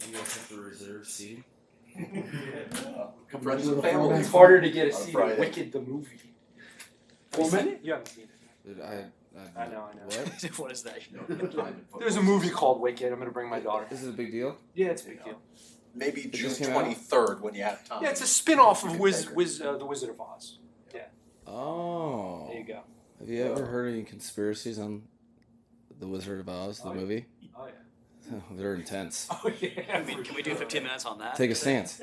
you guys have the reserve seat? Friends and family. It's harder to get a seat Friday. in Wicked the movie. 4 minutes? You haven't seen it. Dude, I know. What? What is that? There's a movie called Wicked. I'm going to bring my daughter. Is it a big deal? Yeah, it's a big deal. Maybe June just came out? 23rd when you have time. Yeah, it's a spin-off of The Wizard of Oz. Yeah. Oh. There you go. Have you ever heard any conspiracies on The Wizard of Oz, the movie? Oh, yeah. They're intense. Oh, yeah. Can we do 15 minutes on that? Take a stance.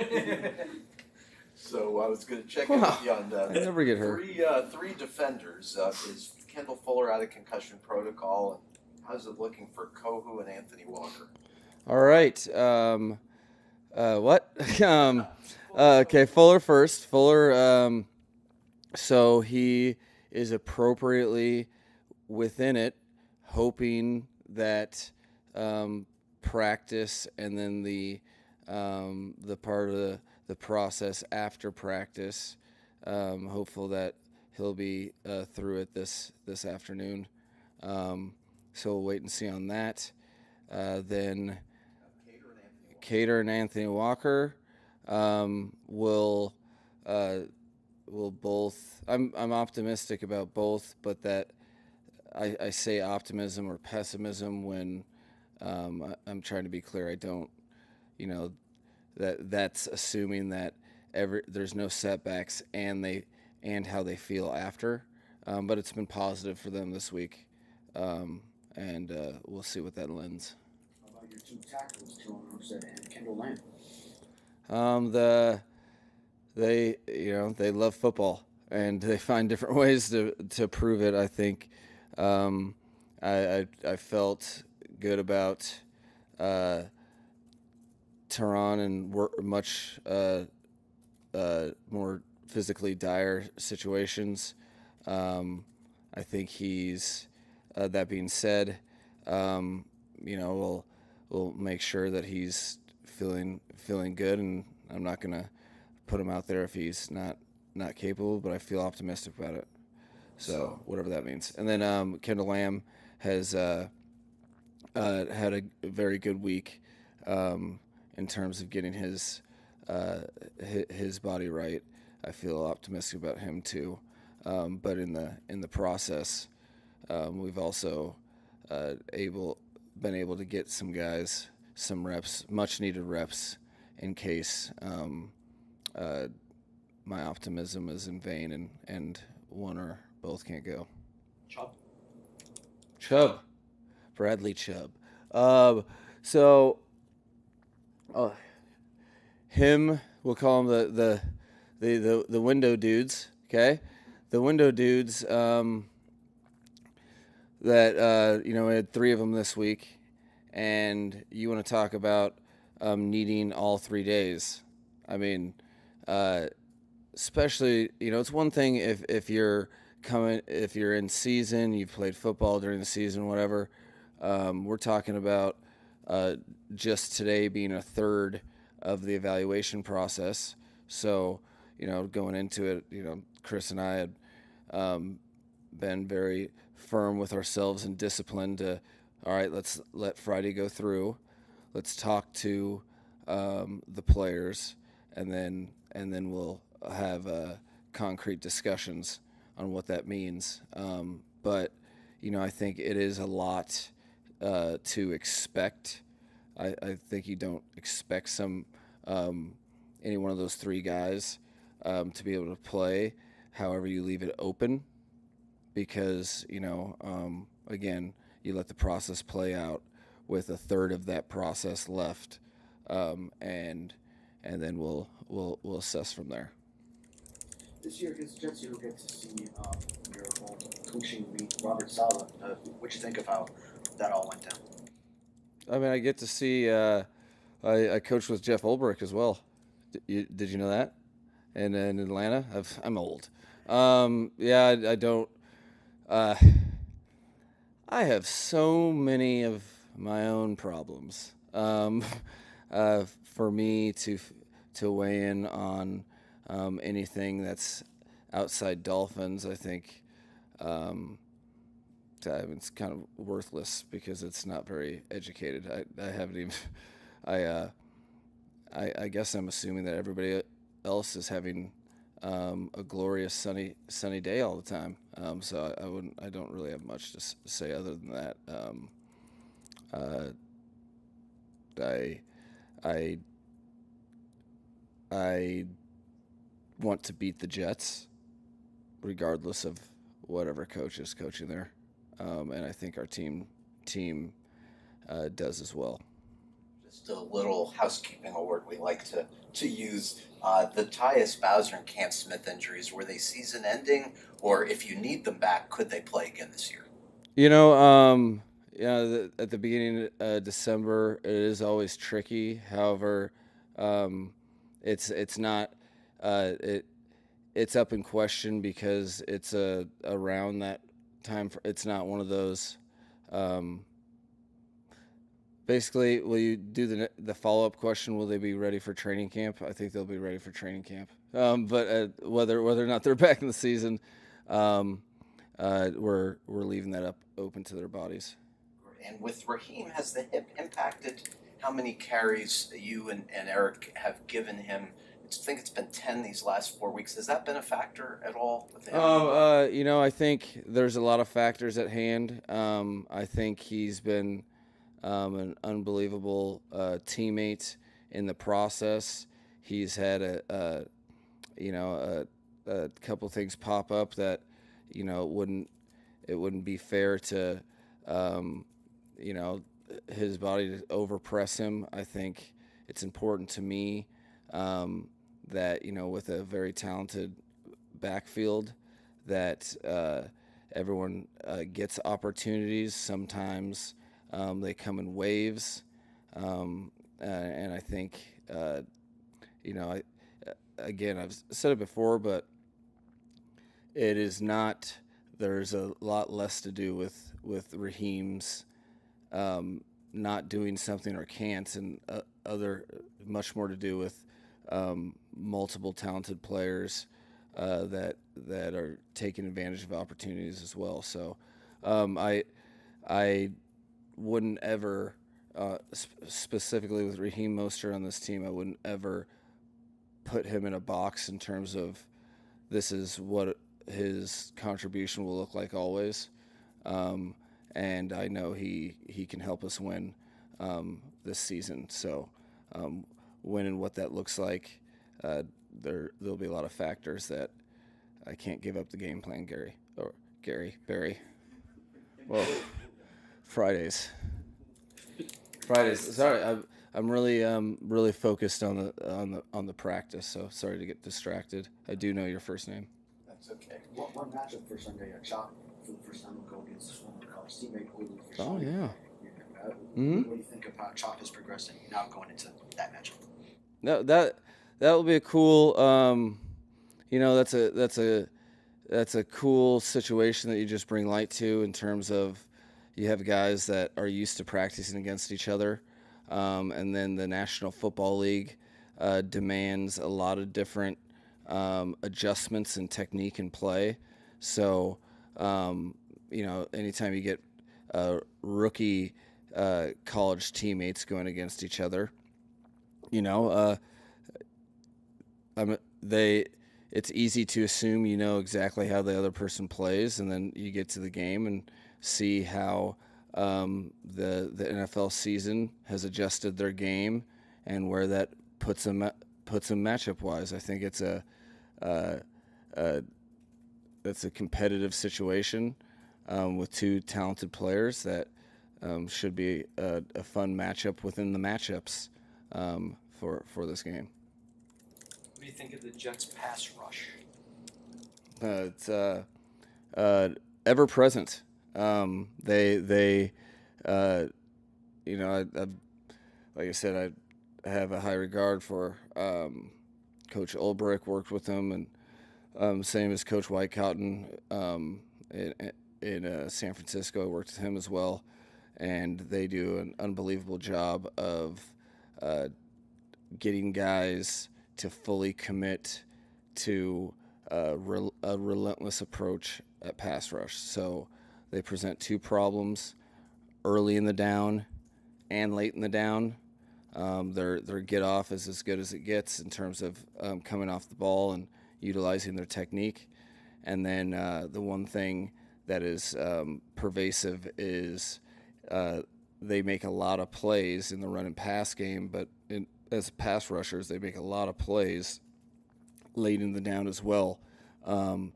So I was going to check in with you on I never get hurt. three defenders. Is Kendall Fuller out of concussion protocol? And how's it looking for Kohu and Anthony Walker? All right. What? Okay, Fuller first. Fuller, so he is appropriately within it, hoping that practice and then the part of the process after practice, hopeful that he'll be through it this afternoon. So we'll wait and see on that. Then Cater and Anthony Walker will both. I'm optimistic about both, but that I say optimism or pessimism when I'm trying to be clear. I don't, that's assuming that there's no setbacks and how they feel after. But it's been positive for them this week, and we'll see what that lends. How about your two tackles, Joe Armstead and Kendall Lamb? They love football and they find different ways to prove it. I think I felt good about Tehran in much more physically dire situations. I think he's. That being said, we'll make sure that he's feeling good, and I'm not gonna put him out there if he's not capable. But I feel optimistic about it. So whatever that means. And then Kendall Lamb has had a very good week in terms of getting his body right. I feel optimistic about him too. But in the process, we've also been able to get some guys some reps, much needed reps, in case my optimism is in vain and one or both can't go. Chubb. Bradley Chubb. Him, we'll call him the window dudes. Okay, the window dudes. We had 3 of them this week, and you want to talk about needing all 3 days. I mean, especially, it's one thing if you're in season, you've played football during the season, whatever. We're talking about just today being a third of the evaluation process. So, going into it, Chris and I had been very firm with ourselves and disciplined to, all right, let's let Friday go through. Let's talk to the players, and then we'll have concrete discussions on what that means. But I think it is a lot to expect. I think you don't expect any one of those 3 guys to be able to play. However, you leave it open because again, you let the process play out with a third of that process left, and then we'll assess from there. This year against the Jets, you'll get to see your old coaching lead, Robert Saleh. What you think of how that all went down? I mean, I get to see. I coached with Jeff Ulbrich as well. Did you know that? And in Atlanta, I'm old. I don't. I have so many of my own problems. For me to weigh in on anything that's outside Dolphins, I think it's kind of worthless because it's not very educated. I haven't even. I guess I'm assuming that everybody else is having a glorious sunny day all the time. So I don't really have much to say other than that. I I I want to beat the Jets, regardless of whatever coach is coaching there, and I think our team does as well. Just a little housekeeping, a word we like to use. The Tyus Bowser and Cam Smith injuries, were they season-ending, or if you need them back, could they play again this year? At the beginning of December, it is always tricky. However, it's not it's up in question because it's around that time. It's not one of those. Basically, will you do the follow-up question? Will they be ready for training camp? I think they'll be ready for training camp. But whether or not they're back in the season, we're leaving that open to their bodies. And with Raheem, has the hip impacted how many carries you and Eric have given him? I think it's been 10 these last 4 weeks. Has that been a factor at all with him? I think there's a lot of factors at hand. I think he's been an unbelievable teammate in the process. He's had a couple things pop up that it wouldn't be fair to his body to overpress him. I think it's important to me that with a very talented backfield that everyone gets opportunities. Sometimes they come in waves, and I think again, I've said it before, but it is not. There's a lot less to do with Raheem's not doing something or can't, and much more to do with multiple talented players that are taking advantage of opportunities as well. So I wouldn't ever, specifically with Raheem Mostert on this team, I wouldn't ever put him in a box in terms of this is what his contribution will look like always. And I know he can help us win this season. So when and what that looks like, there'll be a lot of factors that I can't give up the game plan, Barry. Well, Fridays. Sorry, I'm really focused on the practice. So sorry to get distracted. I do know your first name. That's okay. One matchup for Sunday, Chalk for the first time will go against his former college teammate. Oh yeah. What do you think of how Chalk is progressing now going into that matchup? No, that will be a cool. That's a cool situation that you just bring light to in terms of you have guys that are used to practicing against each other, and then the National Football League demands a lot of different adjustments in technique and play. So, anytime you get rookie college teammates going against each other, it's easy to assume exactly how the other person plays, and then you get to the game and see how the NFL season has adjusted their game and where that puts them matchup wise. I think it's that's a competitive situation with two talented players that should be a fun matchup within the matchups for this game. What do you think of the Jets' pass rush? It's ever present. They like I said, I have a high regard for Coach Ulbrich. Worked with him, and same as Coach Whitecotton in San Francisco. I worked with him as well, and they do an unbelievable job of getting guys to fully commit to a relentless approach at pass rush. So they present two problems early in the down and late in the down. Their get off is as good as it gets in terms of coming off the ball and utilizing their technique. And then the one thing that is pervasive is they make a lot of plays in the run and pass game, but as pass rushers, they make a lot of plays late in the down as well. And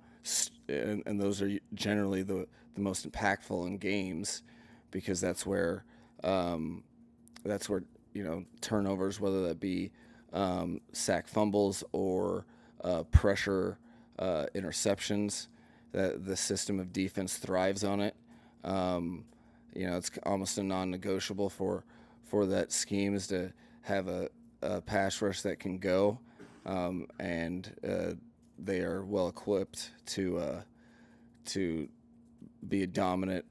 those are generally the most impactful in games, because that's where turnovers, whether that be sack fumbles or pressure interceptions, that the system of defense thrives on it. It's almost a non-negotiable for that scheme is to have a pass rush that can go, and they are well equipped to be a dominant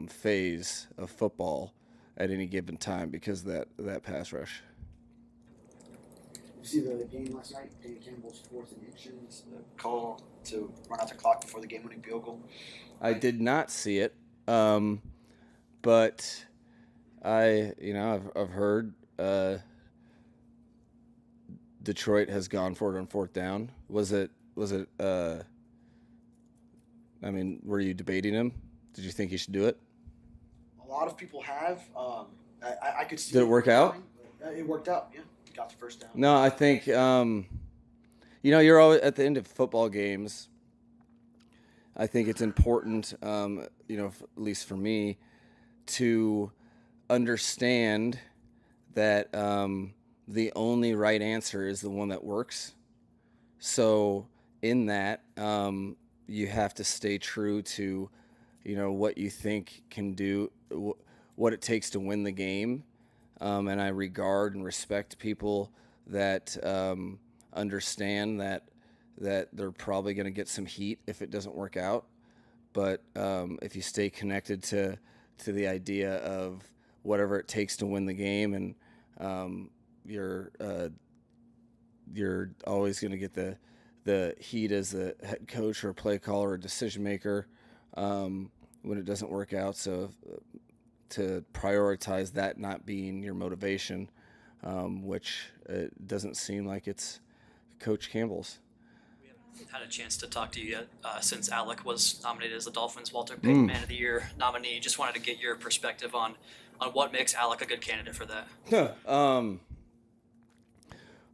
phase of football at any given time because of that pass rush. You see the game last night, Dan Campbell's 4th and inches, the call to run out the clock before the game-winning field goal. I did not see it, but I've heard Detroit has gone for it on 4th down. Was it? Were you debating him? Did you think he should do it? A lot of people have. I could see. Did it work out? It worked out. Yeah, got the 1st down. No, I think you're always at the end of football games. I think it's important, at least for me, to understand that the only right answer is the one that works. So in that, you have to stay true to, what you think can do, what it takes to win the game. And I regard and respect people that understand that they're probably going to get some heat if it doesn't work out. But if you stay connected to the idea of whatever it takes to win the game, and you're always going to get the heat as a head coach or a play caller or decision maker when it doesn't work out. So to prioritize that not being your motivation, which it doesn't seem like it's Coach Campbell's. We haven't had a chance to talk to you yet since Alec was nominated as the Dolphins Walter Payton Man of the Year nominee. Just wanted to get your perspective on what makes Alec a good candidate for that.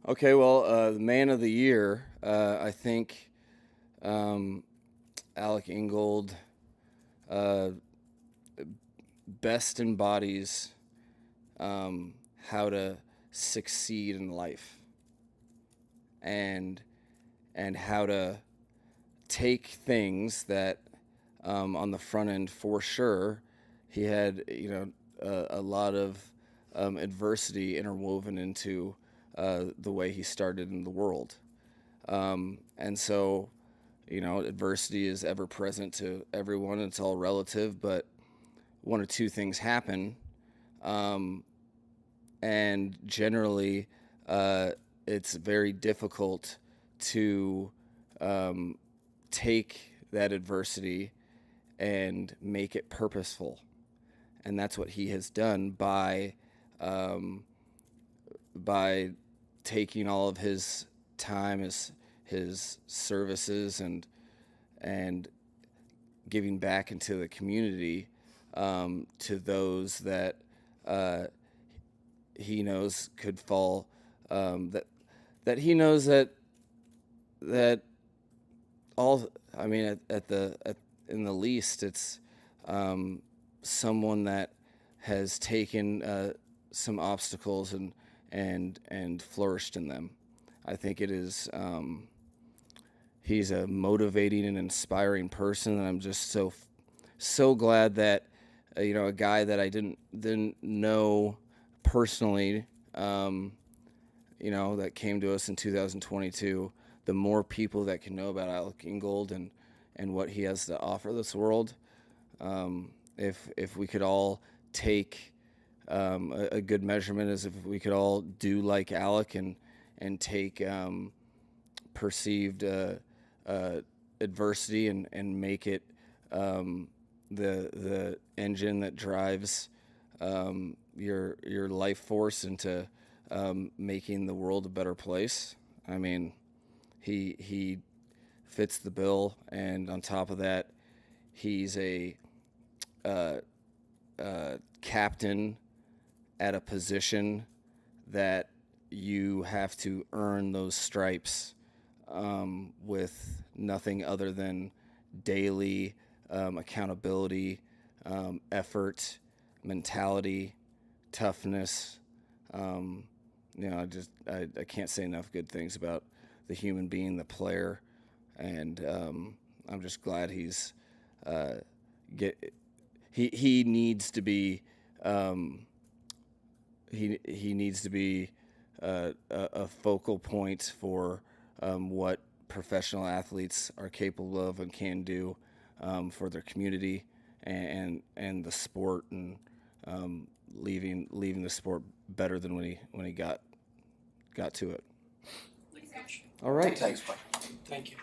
Okay, well, the Man of the Year, I think Alec Ingold best embodies how to succeed in life and how to take things that on the front end, for sure, he had a lot of adversity interwoven into the way he started in the world, and so adversity is ever present to everyone. It's all relative, but one or two things happen, and generally it's very difficult to take that adversity and make it purposeful. And that's what he has done by taking all of his time, his services, and giving back into the community to those that he knows could fall, that he knows that all. I mean, in the least, it's someone that has taken some obstacles and flourished in them. I think it is. He's a motivating and inspiring person, and I'm just so glad that a guy that I didn't know personally, that came to us in 2022. The more people that can know about Alec Ingold and what he has to offer this world, if we could all take a good measurement, as if we could all do like Alec and take perceived adversity and make it the engine that drives your life force into making the world a better place. I mean, he fits the bill, and on top of that, he's a captain at a position that you have to earn those stripes with nothing other than daily accountability, effort, mentality, toughness. I can't say enough good things about the human being, the player, and I'm just glad he's he needs to be he needs to be a focal point for what professional athletes are capable of and can do for their community and the sport, and leaving the sport better than when he got to it. Thank you, Coach. All right. Thanks, Mike. Thank you.